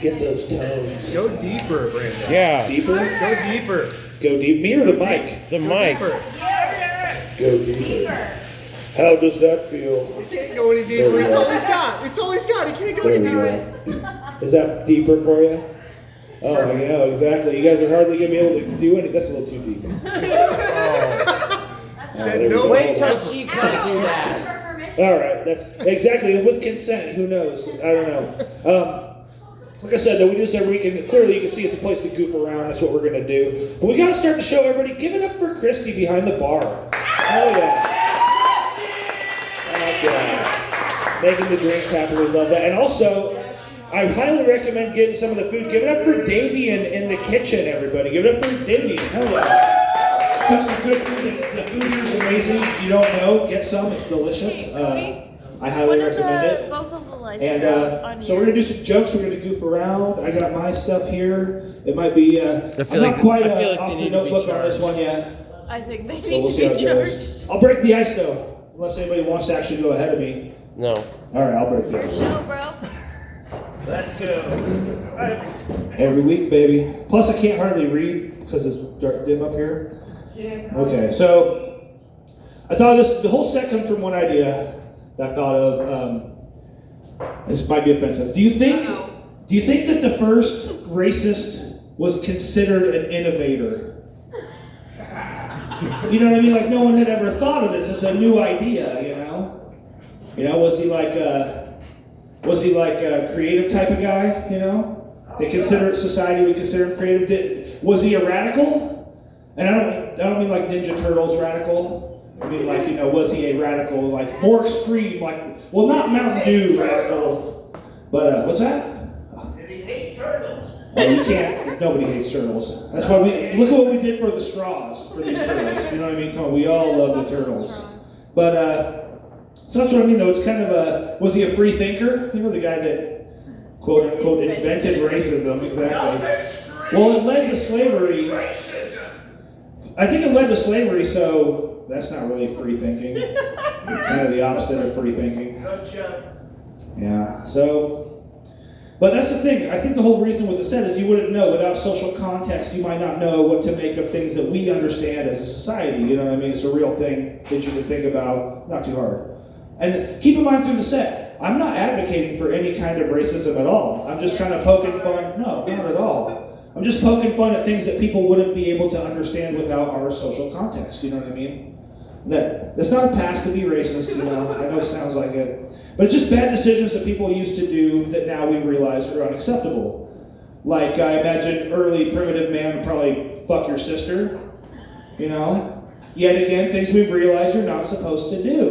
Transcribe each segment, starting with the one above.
Get those tones. Go deeper, Brando. Yeah. Deeper? Go deeper. Go deep. Me or the mic? The mic. Deeper. Go deeper. How does that feel? You can't go any deeper. It's all he's got. It's all he's got. He can't go any deeper. Is that deeper for you? Oh, yeah, exactly. You guys are hardly going to be able to do anything. That's a little too deep. Wait till she tells you that. All right, that's exactly with consent. Who knows? I don't know. Like I said, though, we do this every week, and clearly you can see it's a place to goof around. That's what we're going to do. But we got to start the show, everybody. Give it up for Christy behind the bar. Oh, yeah. Making the drinks happen. We love that. And also, I highly recommend getting some of the food. Give it up for Davian in the kitchen, everybody. Give it up for Davian. Hell yeah. Cook some good food. The food here is amazing. If you don't know, get some. It's delicious. I highly recommend it. Both of the lights And so we're going to do some jokes. We're going to goof around. I got my stuff here. It might be, I'm not quite off the notebook on this one yet. I think they So need we'll to see how be it goes. charged. I'll break the ice, though. Unless anybody wants to actually go ahead of me. No. All right, I'll break the ice. No, bro. Let's go. Every week, baby. Plus, I can't hardly read because it's dark, dim up here. Okay, so I thought the whole set comes from one idea that I thought of. This might be offensive. Do you think that the first racist was considered an innovator? You know what I mean? Like no one had ever thought of this as a new idea. You know, was he like a creative type of guy? You know, society would consider him creative. Was he a radical? And I don't mean like Ninja Turtles radical. I mean like, was he a radical, like more extreme, like, well, not Mountain Dew radical, but what's that? Did he hate turtles? Oh, you can't. Nobody hates turtles. That's why look at what we did for the straws for these turtles. You know what I mean? Come on, we all love the turtles. But so that's what I mean, though. It's kind of was he a free thinker? You know, the guy that quote unquote invented racism. Exactly. Well, it led to slavery. I think it led to slavery, so that's not really free thinking. Kind of the opposite of free thinking. Yeah. So. But that's the thing. I think the whole reason with the set is you wouldn't know. Without social context, you might not know what to make of things that we understand as a society. You know what I mean? It's a real thing that you can think about. Not too hard. And keep in mind through the set, I'm not advocating for any kind of racism at all. I'm just kind of poking fun. No, not at all. I'm just poking fun at things that people wouldn't be able to understand without our social context. You know what I mean? That's not a pass to be racist, I know it sounds like it. But it's just bad decisions that people used to do that now we've realized are unacceptable. Like, I imagine early primitive man would probably fuck your sister, Yet again, things we've realized you're not supposed to do,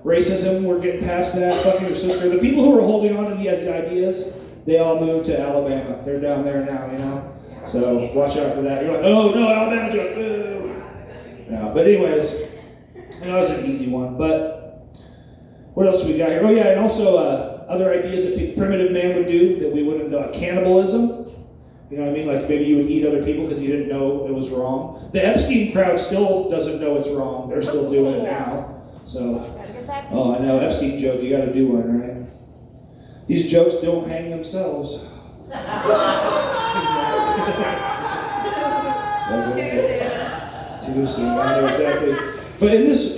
Racism, we're getting past that, fucking your sister. The people who are holding on to these ideas, they all moved to Alabama. They're down there now, So watch out for that. You're like, oh no, Alabama joke, boo. No, but anyways, that was an easy one. But what else we got here? Oh yeah, and also other ideas that primitive man would do that we wouldn't know. Cannibalism. You know what I mean? Like maybe you would eat other people because you didn't know it was wrong. The Epstein crowd still doesn't know it's wrong. They're still doing it now. So, oh, I know, Epstein joke, you got to do one, right? These jokes don't hang themselves. Too soon. I know exactly. But in this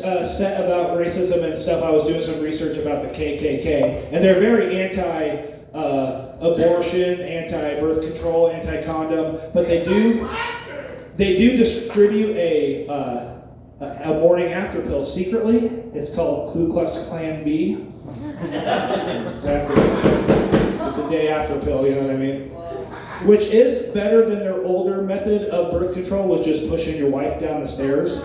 set about racism and stuff, I was doing some research about the KKK, and they're very anti-abortion, anti-birth control, anti-condom, but they do distribute a morning after pill secretly. It's called Ku Klux Klan B. Exactly. It's a day after pill, you know what I mean? Which is better than their older method of birth control, was just pushing your wife down the stairs.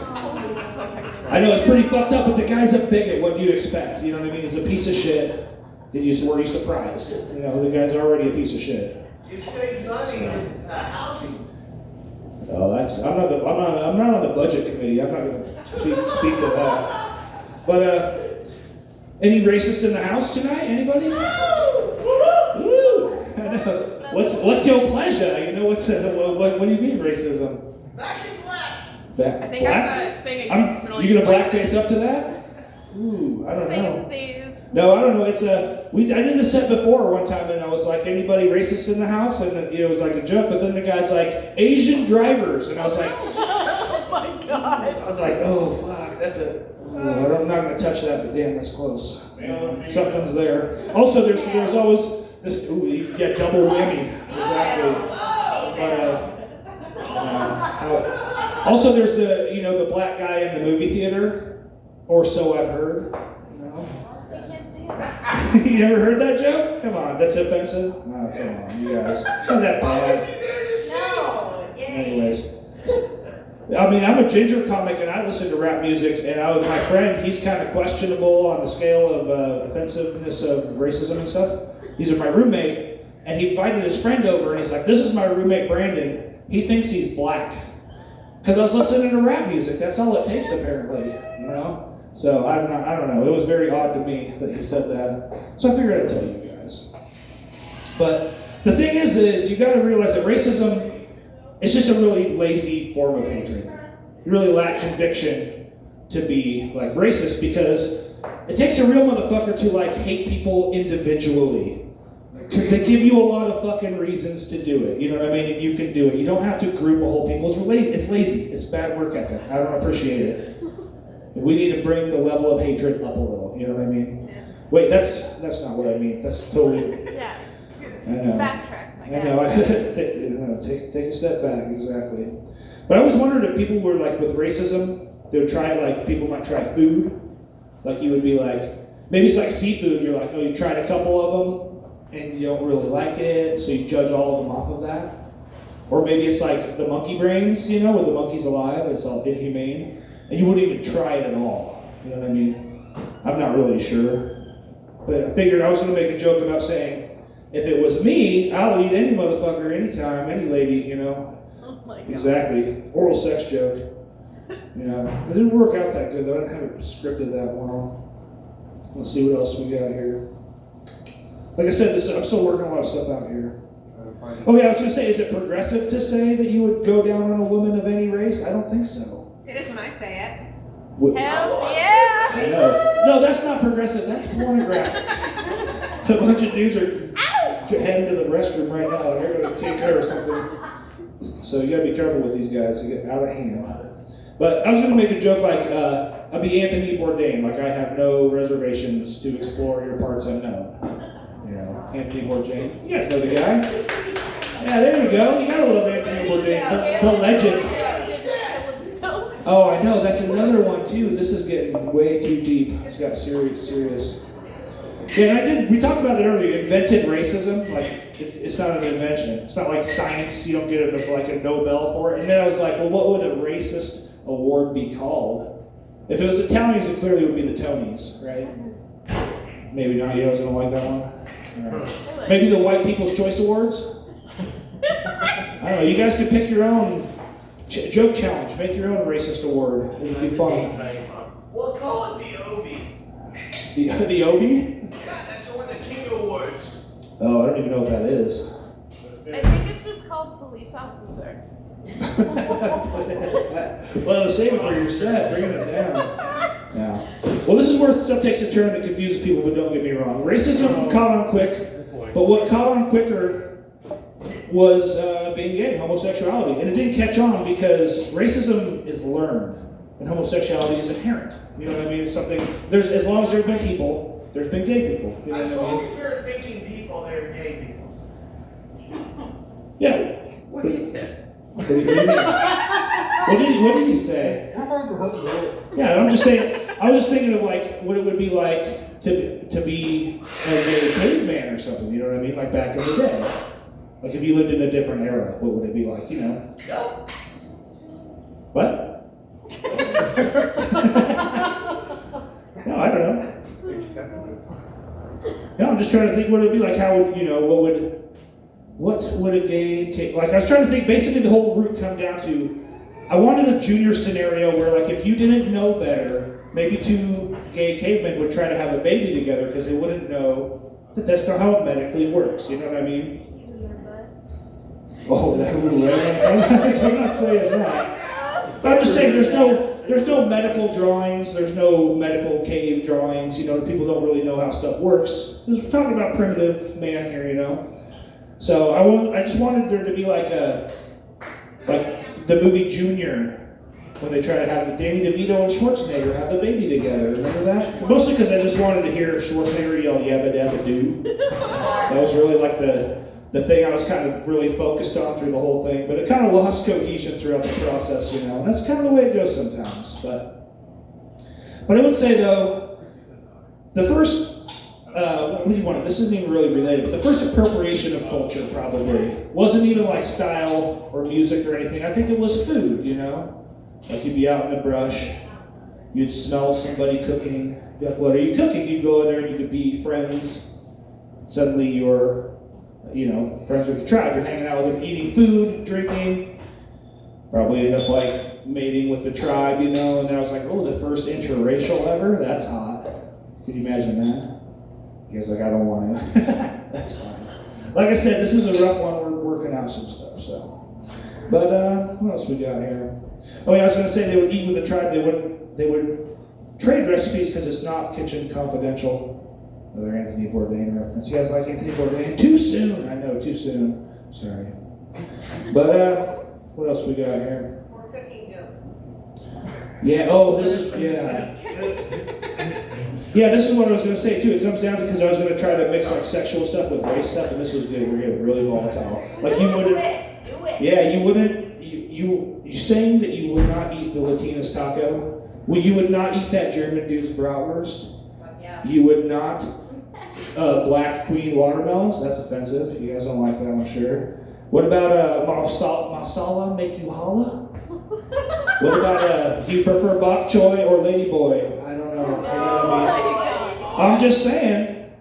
I know it's pretty fucked up, but the guy's a bigot. What do you expect? You know what I mean? He's a piece of shit. Were you surprised? The guy's already a piece of shit. You save money on housing. Oh, I'm not on the budget committee. I'm not going to speak to that. But any racists in the house tonight? Anybody? Woo! I know. What's your pleasure? What do you mean racism? Back in black. I think black? I have a thing against middle You gonna blackface up to that? Ooh, I don't know. Samesies. No, I don't know. It's I did this set before one time, and I was like, anybody racist in the house? And it was like a joke, but then the guy's like, Asian drivers. And I was like, Oh my God. I was like, oh, fuck, that's I'm not going to touch that, but damn, that's close. Something's there. Also, there's always this, you get double whammy. Exactly. But, also, there's the black guy in the movie theater, or so I've heard. No? You can't see it. You never heard that joke? Come on, that's offensive? Oh, come on, you guys. It's not that bad. No. Anyways. I mean, I'm a ginger comic and I listen to rap music, and my friend, he's kind of questionable on the scale of offensiveness of racism and stuff. He's my roommate, and he invited his friend over, and he's like, this is my roommate Brandon. He thinks he's black. Because I was listening to rap music. That's all it takes, apparently, you know? So, I don't know. It was very odd to me that he said that. So I figured I'd tell you guys. But the thing is you got to realize that racism, it's just a really lazy form of hatred. You really lack conviction to be like racist, because it takes a real motherfucker to like hate people individually. Because they give you a lot of fucking reasons to do it. You know what I mean? And you can do it. You don't have to group a whole people. It's lazy. It's bad work ethic. I don't appreciate it. We need to bring the level of hatred up a little. You know what I mean? Yeah. Wait, that's not what I mean. That's totally. Yeah. I know. Backtrack. I know. Take a step back. Exactly. But I always wondered if people were like with racism, they would try, like, people might try food. Like, you would be like, maybe it's like seafood. You're like, oh, you tried a couple of them and you don't really like it, so you judge all of them off of that. Or maybe it's like the monkey brains, you know, where the monkey's alive, it's all inhumane, and you wouldn't even try it at all. You know what I mean? I'm not really sure. But I figured I was going to make a joke about saying, if it was me, I'll eat any motherfucker, anytime, any lady, you know. Oh my God. Exactly. Oral sex joke. You know, it didn't work out that good though. I didn't have it scripted that well. Let's see what else we got here. Like I said, I'm still working a lot of stuff out here. Oh yeah, I was going to say, is it progressive to say that you would go down on a woman of any race? I don't think so. It is when I say it. Hell yeah! I know. No, that's not progressive. That's pornographic. A bunch of dudes are heading to the restroom right now, and they're going to take care of something. So you got to be careful with these guys. They get out of hand. But I was going to make a joke like, I'll be Anthony Bourdain. Like, I have no reservations to explore your parts unknown. You know, Anthony Bourdain. You guys know the guy. Yeah, there you go. You gotta love Anthony Bourdain, the legend. Oh, I know. That's another one too. This is getting way too deep. It's got serious. Yeah, and we talked about it earlier. Invented racism. Like, it's not an invention. It's not like science. You don't get a Nobel for it. And then I was like, well, what would a racist award be called? If it was Italians, it clearly would be the Tonys, right? Maybe not. You guys don't like that one? Right. Maybe the White People's Choice Awards? I don't know. You guys could pick your own joke challenge. Make your own racist award. It would be fun. We'll call it the Obie. The Obie? Yeah, that's the one the King Awards. Oh, I don't even know what that is. I think it's just called police officer. Well, save it for your set. Bring it down. Yeah. Well, this is where stuff takes a turn that confuses people, but don't get me wrong. Racism caught on quick, but what caught on quicker was being gay, homosexuality. And it didn't catch on because racism is learned, and homosexuality is inherent. You know what I mean? It's something, as long as there have been people, there's been gay people. You know As what I long mean? as they're thinking people, they're gay people. Yeah. What do you say? What did he say? Yeah, I'm just saying. I was just thinking of like what it would be like to be a gay caveman or something. You know what I mean? Like back in the day. Like if you lived in a different era, what would it be like? You know? Yep. What? No, I don't know. No, I'm just trying to think what it would be like. How would what would a gay, like I was trying to think, basically the whole route come down to, I wanted a junior scenario where like if you didn't know better, maybe two gay cavemen would try to have a baby together because they wouldn't know that that's not how it medically works, you know what I mean? Oh, that right? I'm not saying that. But I'm just saying, there's no medical drawings, there's no medical cave drawings. You know, people don't really know how stuff works. We're talking about primitive man here, you know. So I just wanted there to be like the movie Junior, when they try to have Danny DeVito and Schwarzenegger have the baby together. Remember that? Mostly because I just wanted to hear Schwarzenegger yell "yabba dabba doo." That was really like the thing I was kind of really focused on through the whole thing. But it kind of lost cohesion throughout the process, you know. And that's kind of the way it goes sometimes. But I would say though, the first what do you want? This isn't even really related, but the first appropriation of culture probably wasn't even like style or music or anything. I think it was food, you know. Like you'd be out in the brush, you'd smell somebody cooking. You'd be like, what are you cooking? You'd go in there and you could be friends. Suddenly you're, you know, friends with the tribe. You're hanging out with them, eating food, drinking. Probably end up like mating with the tribe, you know. And then I was like, oh, the first interracial ever? That's hot. Could you imagine that? He was like, I don't want to. That's fine. Like I said, this is a rough one. We're working out some stuff, so. But what else we got here? Oh yeah, I was going to say they would eat with the tribe. They would trade recipes because it's not kitchen confidential. Another Anthony Bourdain reference. You guys like Anthony Bourdain? Too soon. I know, too soon. Sorry. But what else we got here? More cooking jokes. Yeah. Oh, this is Yeah, this is what I was going to say too. It comes down to because I was going to try to mix like sexual stuff with race stuff, and this was good. We're getting really volatile. Like you wouldn't. Do it. Yeah, you wouldn't. You saying that you would not eat the Latina's taco? Well, you would not eat that German dude's bratwurst. Yeah. You would not Black Queen watermelons. That's offensive. You guys don't like that, I'm sure. What about masala make you holla? What about do you prefer bok choy or lady boy? I don't know. You know what I mean? I'm just saying.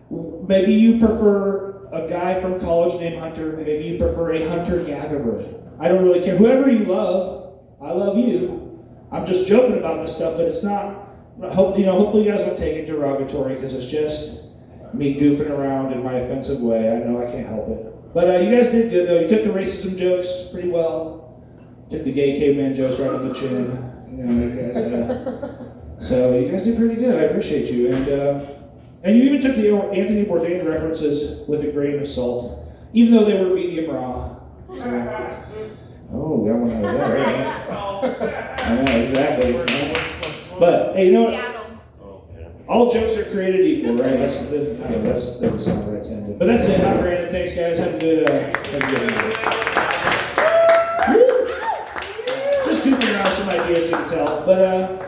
Maybe you prefer a guy from college named Hunter. Maybe you prefer a hunter-gatherer. I don't really care. Whoever you love, I love you. I'm just joking about this stuff, but it's not. Hopefully you guys don't take it derogatory because it's just me goofing around in my offensive way. I know I can't help it. But you guys did good though. You took the racism jokes pretty well. Took the gay caveman jokes right on the chin. You know, you guys. So you guys did pretty good. I appreciate you. And you even took the Anthony Bourdain references with a grain of salt, even though they were medium raw. So, oh, got one out of that, right? I know, exactly. But, hey, you know what? All jokes are created equal, right? That's not what I intended. But that's it. I'm Brandon. Thanks, guys. Have a good night. Just goofing around some ideas you can tell. But,